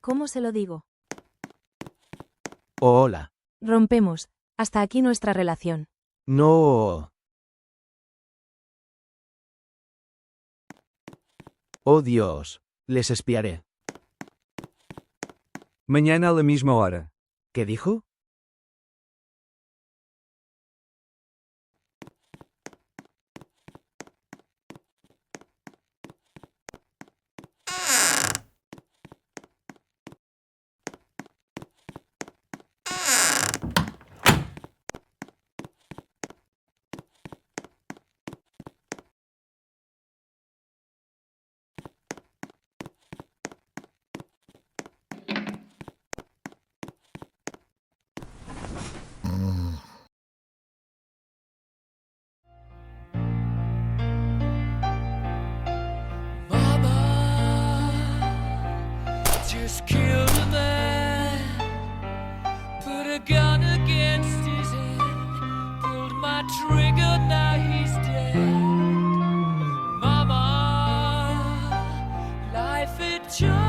¿Cómo se lo digo? Hola. Rompemos. Hasta aquí nuestra relación. No. Oh Dios. Les espiaré. Mañana a la misma hora. ¿Qué dijo? Just killed a man, put a gun against his head, pulled my trigger, now he's dead. Mama, life it just